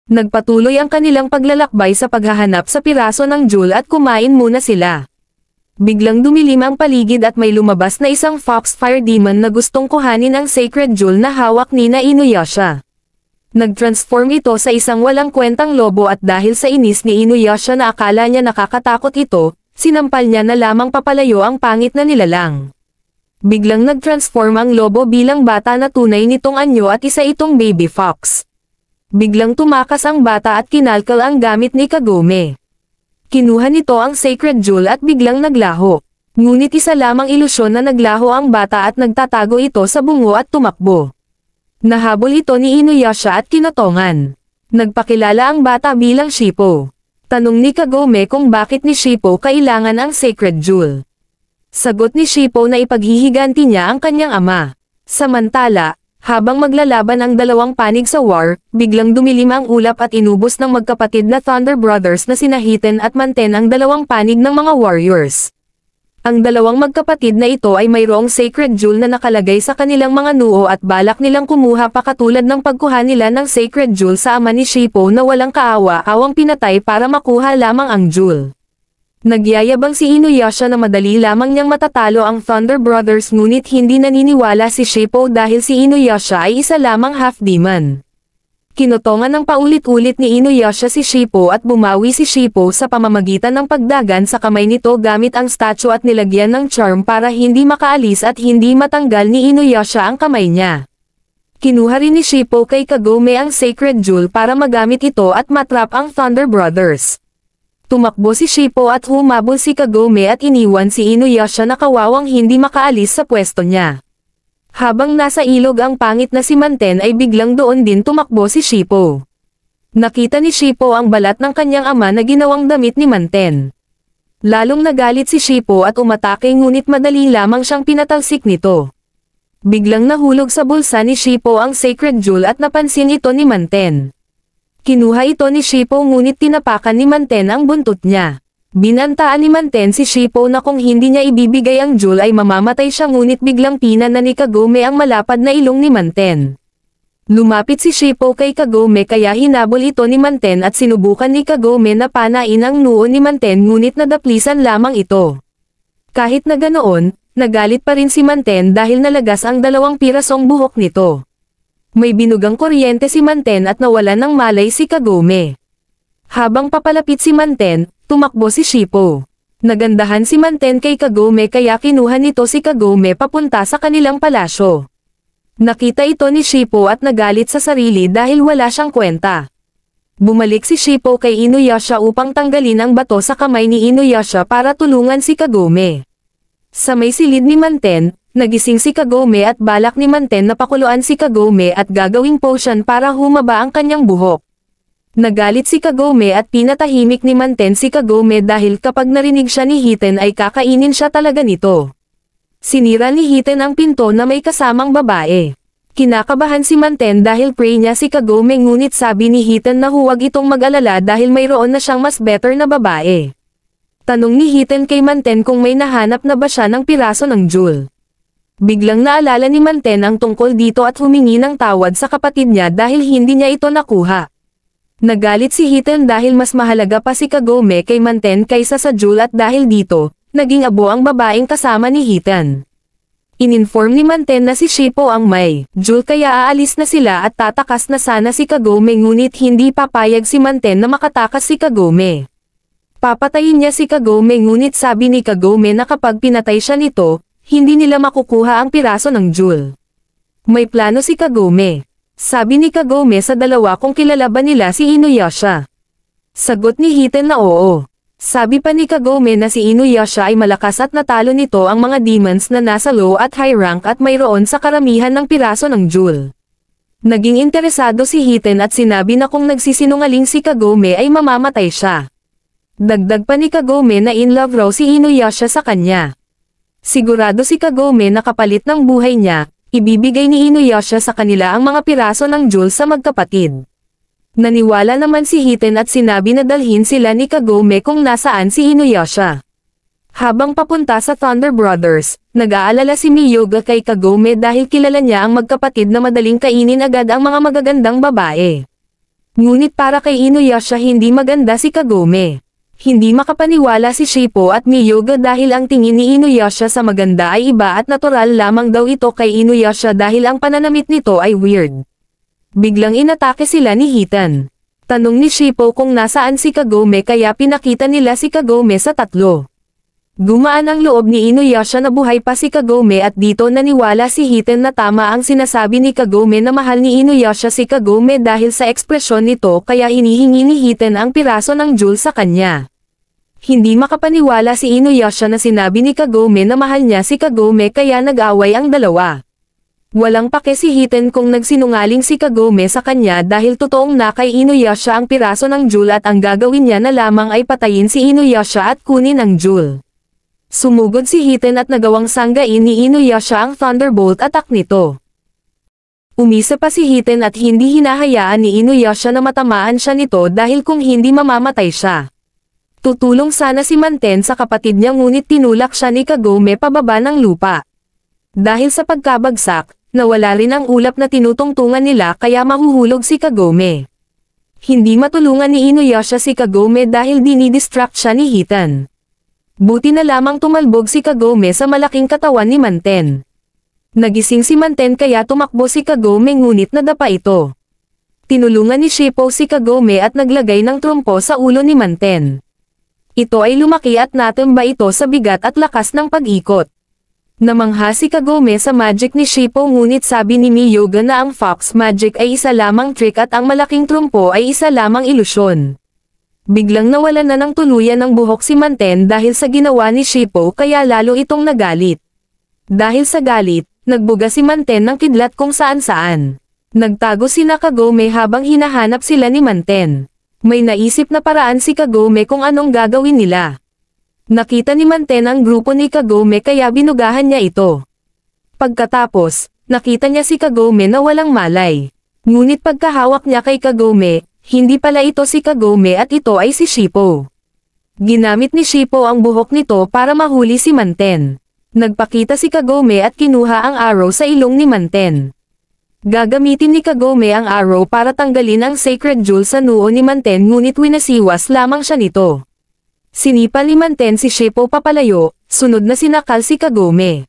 Nagpatuloy ang kanilang paglalakbay sa paghahanap sa piraso ng jewel at kumain muna sila. Biglang dumilim ang paligid at may lumabas na isang foxfire demon na gustong kuhanin ang sacred jewel na hawak ni Inuyasha. Nag-transform ito sa isang walang kwentang lobo at dahil sa inis ni Inuyasha na akala niya nakakatakot ito, sinampal niya na lamang papalayo ang pangit na nilalang. Biglang nag-transform ang lobo bilang bata na tunay nitong anyo at isa itong baby fox. Biglang tumakas ang bata at kinalkal ang gamit ni Kagome. Kinuha nito ang sacred jewel at biglang naglaho. Ngunit isa lamang ilusyon na naglaho ang bata at nagtatago ito sa bungo at tumakbo. Nahabol ito ni Inuyasha at kinotongan. Nagpakilala ang bata bilang Shippo. Tanong ni Kagome kung bakit ni Shippo kailangan ang sacred jewel. Sagot ni Shippo na ipaghihiganti niya ang kanyang ama. Samantala, habang maglalaban ang dalawang panig sa war, biglang dumilim ang ulap at inubos ng magkapatid na Thunder Brothers na sina Hiten at Manten ang dalawang panig ng mga warriors. Ang dalawang magkapatid na ito ay mayroong sacred jewel na nakalagay sa kanilang mga noo at balak nilang kumuha pa katulad ng pagkuha nila ng sacred jewel sa ama ni Shippo na walang kaawa-awang pinatay para makuha lamang ang jewel. Nagyayabang si Inuyasha na madali lamang niyang matatalo ang Thunder Brothers ngunit hindi naniniwala si Shippo dahil si Inuyasha ay isa lamang half-demon. Kinotongan ng paulit-ulit ni Inuyasha si Shippo at bumawi si Shippo sa pamamagitan ng pagdagan sa kamay nito gamit ang statue at nilagyan ng charm para hindi makaalis at hindi matanggal ni Inuyasha ang kamay niya. Kinuha rin ni Shippo kay Kagome ang sacred jewel para magamit ito at matrap ang Thunder Brothers. Tumakbo si Shippo at humabol si Kagome at iniwan si Inuyasha na kawawang hindi makaalis sa pwesto niya. Habang nasa ilog ang pangit na si Manten ay biglang doon din tumakbo si Shippo. Nakita ni Shippo ang balat ng kanyang ama na ginawang damit ni Manten. Lalong nagalit si Shippo at umatake ngunit madali lamang siyang pinatalsik nito. Biglang nahulog sa bulsa ni Shippo ang sacred jewel at napansin ito ni Manten. Kinuha ito ni Shippo ngunit tinapakan ni Manten ang buntot niya. Binantaan ni Manten si Shippo na kung hindi niya ibibigay ang jewel ay mamamatay siya ngunit biglang pinanan ni Kagome ang malapad na ilong ni Manten. Lumapit si Shippo kay Kagome kaya hinabol ito ni Manten at sinubukan ni Kagome na panain ang noo ni Manten ngunit nadaplisan lamang ito. Kahit na ganoon, nagalit pa rin si Manten dahil nalagas ang dalawang pirasong buhok nito. May binugang kuryente si Manten at nawalan ng malay si Kagome. Habang papalapit si Manten, tumakbo si Shippo. Nagandahan si Manten kay Kagome kaya kinuha nito si Kagome papunta sa kanilang palasyo. Nakita ito ni Shippo at nagalit sa sarili dahil wala siyang kwenta. Bumalik si Shippo kay Inuyasha upang tanggalin ang bato sa kamay ni Inuyasha para tulungan si Kagome. Sa may silid ni Manten, nagising si Kagome at balak ni Manten na pakuluan si Kagome at gagawing potion para humaba ang kanyang buhok. Nagalit si Kagome at pinatahimik ni Manten si Kagome dahil kapag narinig siya ni Hiten ay kakainin siya talaga nito. Sinira ni Hiten ang pinto na may kasamang babae. Kinakabahan si Manten dahil prey niya si Kagome ngunit sabi ni Hiten na huwag itong mag-alala dahil mayroon na siyang mas better na babae. Tanong ni Hiten kay Manten kung may nahanap na ba siya ng piraso ng jewel. Biglang naalala ni Manten ang tungkol dito at humingi ng tawad sa kapatid niya dahil hindi niya ito nakuha. Nagalit si Hiten dahil mas mahalaga pa si Kagome kay Manten kaysa sa jewel at dahil dito, naging abo ang babaeng kasama ni Hiten. Ininform ni Manten na si Shippo ang may jewel kaya aalis na sila at tatakas na sana si Kagome ngunit hindi papayag si Manten na makatakas si Kagome. Papatayin niya si Kagome ngunit sabi ni Kagome na kapag pinatay siya nito, hindi nila makukuha ang piraso ng jewel. May plano si Kagome. Sabi ni Kagome sa dalawa kung kilala ba nila si Inuyasha. Sagot ni Hiten na oo. Sabi pa ni Kagome na si Inuyasha ay malakas at natalo nito ang mga demons na nasa low at high rank at mayroon sa karamihan ng piraso ng jewel. Naging interesado si Hiten at sinabi na kung nagsisinungaling si Kagome ay mamamatay siya. Dagdag pa ni Kagome na in love raw si Inuyasha sa kanya. Sigurado si Kagome na kapalit ng buhay niya, ibibigay ni Inuyasha sa kanila ang mga piraso ng jewel sa magkapatid. Naniwala naman si Hiten at sinabi na dalhin sila ni Kagome kung nasaan si Inuyasha. Habang papunta sa Thunder Brothers, nag-aalala si Miyoga kay Kagome dahil kilala niya ang magkapatid na madaling kainin agad ang mga magagandang babae. Ngunit para kay Inuyasha hindi maganda si Kagome. Hindi makapaniwala si Shippo at Miyoga dahil ang tingin ni Inuyasha sa maganda ay iba at natural lamang daw ito kay Inuyasha dahil ang pananamit nito ay weird. Biglang inatake sila ni Hitan. Tanong ni Shippo kung nasaan si Kagome kaya pinakita nila si Kagome sa tatlo. Gumaan ang loob ni Inuyasha na buhay pa si Kagome at dito naniwala si Hitan na tama ang sinasabi ni Kagome na mahal ni Inuyasha si Kagome dahil sa ekspresyon nito kaya hinihingi ni Hitan ang piraso ng jewel sa kanya. Hindi makapaniwala si Inuyasha na sinabi ni Kagome na mahal niya si Kagome kaya nag-away ang dalawa. Walang pake si Hitan kung nagsinungaling si Kagome sa kanya dahil totoong na kay Inuyasha ang piraso ng jewel at ang gagawin niya na lamang ay patayin si Inuyasha at kunin ang jewel. Sumugod si Hitan at nagawang sanggain ni Inuyasha ang Thunderbolt attack nito. Umisa pa si Hitan at hindi hinahayaan ni Inuyasha na matamaan siya nito dahil kung hindi mamamatay siya. Tutulong sana si Manten sa kapatid niya ngunit tinulak siya ni Kagome pababa ng lupa. Dahil sa pagkabagsak, nawala rin ang ulap na tinutungtungan nila kaya mahuhulog si Kagome. Hindi matulungan ni Inuyasha si Kagome dahil dinidistract siya ni Hitan. Buti na lamang tumalbog si Kagome sa malaking katawan ni Manten. Nagising si Manten kaya tumakbo si Kagome ngunit nadapa ito. Tinulungan ni Shippo si Kagome at naglagay ng trumpo sa ulo ni Manten. Ito ay lumaki at natumba ito sa bigat at lakas ng pag-ikot. Namangha si Kagome sa magic ni Shippo ngunit sabi ni Miyoga na ang Fox Magic ay isa lamang trick at ang malaking trumpo ay isa lamang ilusyon. Biglang nawalan na ng tuluyan ng buhok si Manten dahil sa ginawa ni Shippo kaya lalo itong nagalit. Dahil sa galit, nagbuga si Manten ng kidlat kung saan-saan. Nagtago sina Kagome habang hinahanap sila ni Manten. May naisip na paraan si Kagome kung anong gagawin nila. Nakita ni Manten ang grupo ni Kagome kaya binugahan niya ito. Pagkatapos, nakita niya si Kagome na walang malay. Ngunit pagkahawak niya kay Kagome, hindi pala ito si Kagome at ito ay si Shippo. Ginamit ni Shippo ang buhok nito para mahuli si Manten. Nagpakita si Kagome at kinuha ang arrow sa ilong ni Manten. Gagamitin ni Kagome ang arrow para tanggalin ang sacred jewel sa noo ni Manten ngunit winasiwas lamang siya nito. Sinipal ni Manten si Shippo papalayo, sunod na sinakal si Kagome.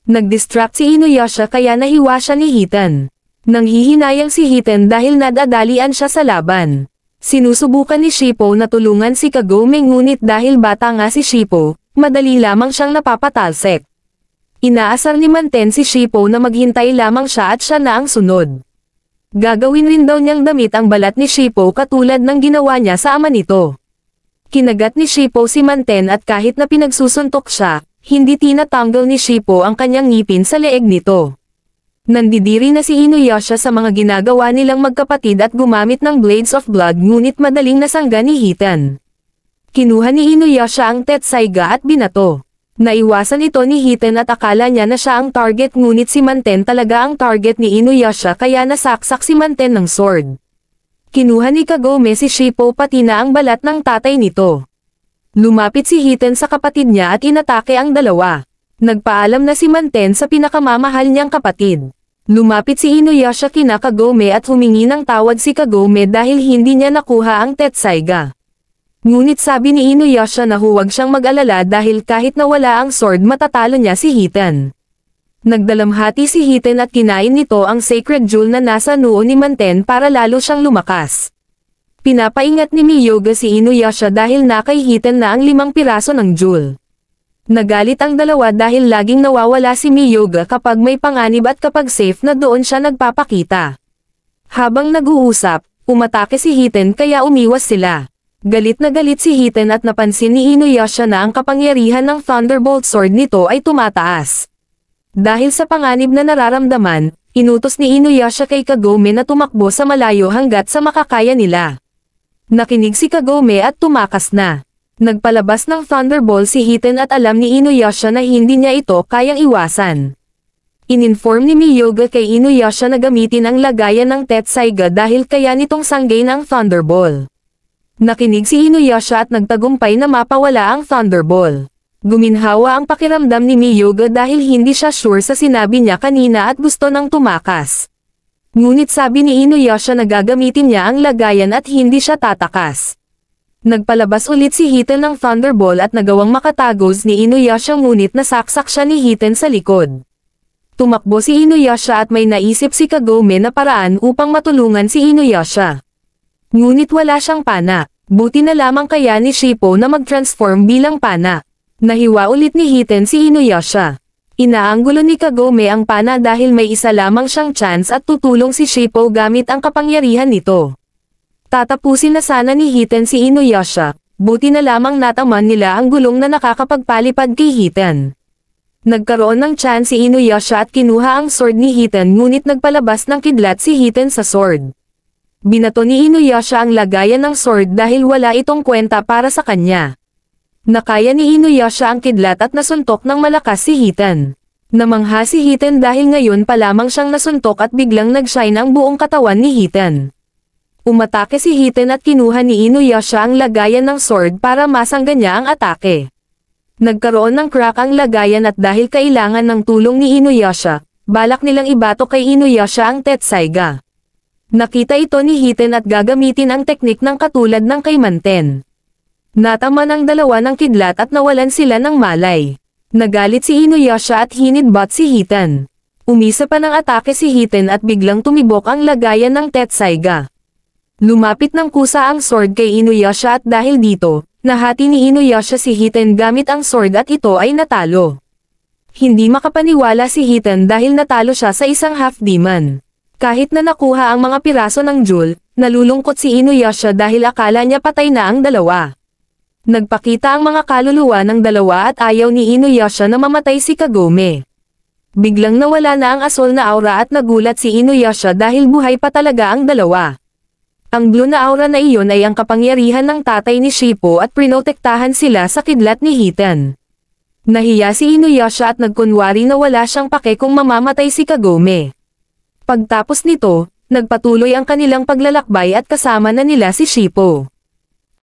Nag-distract si Inuyasha kaya nahiwa siya ni Hitan. Nanghihinayang si Hitan dahil nadadalian siya sa laban. Sinusubukan ni Shippo na tulungan si Kagome ngunit dahil bata nga si Shippo, madali lamang siyang napapatalsik. Inaasar ni Manten si Shippo na maghintay lamang siya at siya na ang sunod. Gagawin rin daw niyang damit ang balat ni Shippo katulad ng ginawa niya sa ama nito. Kinagat ni Shippo si Manten at kahit na pinagsusuntok siya, hindi tinatanggal ni Shippo ang kanyang ngipin sa leeg nito. Nandidiri na si Inuyasha sa mga ginagawa nilang magkapatid at gumamit ng Blades of Blood ngunit madaling nasangga ni Hitan. Kinuha ni Inuyasha ang Tetsaiga at binato. Naiwasan ito ni Hitan at akala niya na siya ang target ngunit si Manten talaga ang target ni Inuyasha kaya nasaksak si Manten ng sword. Kinuha ni Kagome si Shippo pati na ang balat ng tatay nito. Lumapit si Hitan sa kapatid niya at inatake ang dalawa. Nagpaalam na si Manten sa pinakamamahal niyang kapatid. Lumapit si Inuyasha kina Kagome at humingi ng tawad si Kagome dahil hindi niya nakuha ang Tetsaiga. Ngunit sabi ni Inuyasha na huwag siyang mag-alala dahil kahit nawala ang sword matatalo niya si Hitan. Nagdalamhati si Hitan at kinain nito ang sacred jewel na nasa noo ni Manten para lalo siyang lumakas. Pinapaingat ni Miyoga si Inuyasha dahil nakay Hitan na ang 5 piraso ng jewel. Nagalit ang dalawa dahil laging nawawala si Miyoga kapag may panganib at kapag safe na doon siya nagpapakita. Habang nag-uusap, umatake si Hitan kaya umiwas sila. Galit na galit si Hitan at napansin ni Inuyasha na ang kapangyarihan ng Thunderbolt Sword nito ay tumataas. Dahil sa panganib na nararamdaman, inutos ni Inuyasha kay Kagome na tumakbo sa malayo hanggat sa makakaya nila. Nakinig si Kagome at tumakas na. Nagpalabas ng Thunderbolt si Hitan at alam ni Inuyasha na hindi niya ito kayang iwasan. Ininform ni Miyoga kay Inuyasha na gamitin ang lagayan ng Tetsaiga dahil kaya nitong sanggay ng Thunderbolt. Nakinig si Inuyasha at nagtagumpay na mapawala ang Thunderbolt. Guminhawa ang pakiramdam ni Miyoga dahil hindi siya sure sa sinabi niya kanina at gusto nang tumakas. Ngunit sabi ni Inuyasha na gagamitin niya ang lagayan at hindi siya tatakas. Nagpalabas ulit si Hiten ng Thunderball at nagawang makatagos ni Inuyasha ngunit nasaksak siya ni Hiten sa likod. Tumakbo si Inuyasha at may naisip si Kagome na paraan upang matulungan si Inuyasha. Ngunit wala siyang pana, buti na lamang kaya ni Shippo na mag-transform bilang pana. Nahiwa ulit ni Hiten si Inuyasha. Inaanggulo ni Kagome ang pana dahil may isa lamang siyang chance at tutulong si Shippo gamit ang kapangyarihan nito. Tatapusin na sana ni Hiten si Inuyasha, buti na lamang nataman nila ang gulong na nakakapagpalipad kay Hiten. Nagkaroon ng chance si Inuyasha at kinuha ang sword ni Hiten ngunit nagpalabas ng kidlat si Hiten sa sword. Binato ni Inuyasha ang lagayan ng sword dahil wala itong kwenta para sa kanya. Nakaya ni Inuyasha ang kidlat at nasuntok ng malakas si Hiten. Namangha si Hiten dahil ngayon pa lamang siyang nasuntok at biglang nag-shine ang buong katawan ni Hiten. Umatake si Hiten at kinuha ni Inuyasha ang lagayan ng sword para masangga niya ang atake. Nagkaroon ng crack ang lagayan at dahil kailangan ng tulong ni Inuyasha, balak nilang ibato kay Inuyasha ang Tetsaiga. Nakita ito ni Hiten at gagamitin ang teknik ng katulad ng kay Manten. Natama ng dalawa ng kidlat at nawalan sila ng malay. Nagalit si Inuyasha at hinidbat si Hiten. Umisa pa ng atake si Hiten at biglang tumibok ang lagayan ng Tetsaiga. Lumapit ng kusa ang sword kay Inuyasha at dahil dito, nahati ni Inuyasha si Hiten gamit ang sword at ito ay natalo. Hindi makapaniwala si Hiten dahil natalo siya sa isang half-demon. Kahit na nakuha ang mga piraso ng jewel, nalulungkot si Inuyasha dahil akala niya patay na ang dalawa. Nagpakita ang mga kaluluwa ng dalawa at ayaw ni Inuyasha na mamatay si Kagome. Biglang nawala na ang asol na aura at nagulat si Inuyasha dahil buhay pa talaga ang dalawa. Ang blue na aura na iyon ay ang kapangyarihan ng tatay ni Shippo at prinotektahan sila sa kidlat ni Hiten. Nahiya si Inuyasha at nagkunwari na wala siyang pake kung mamamatay si Kagome. Pagtapos nito, nagpatuloy ang kanilang paglalakbay at kasama na nila si Shippo.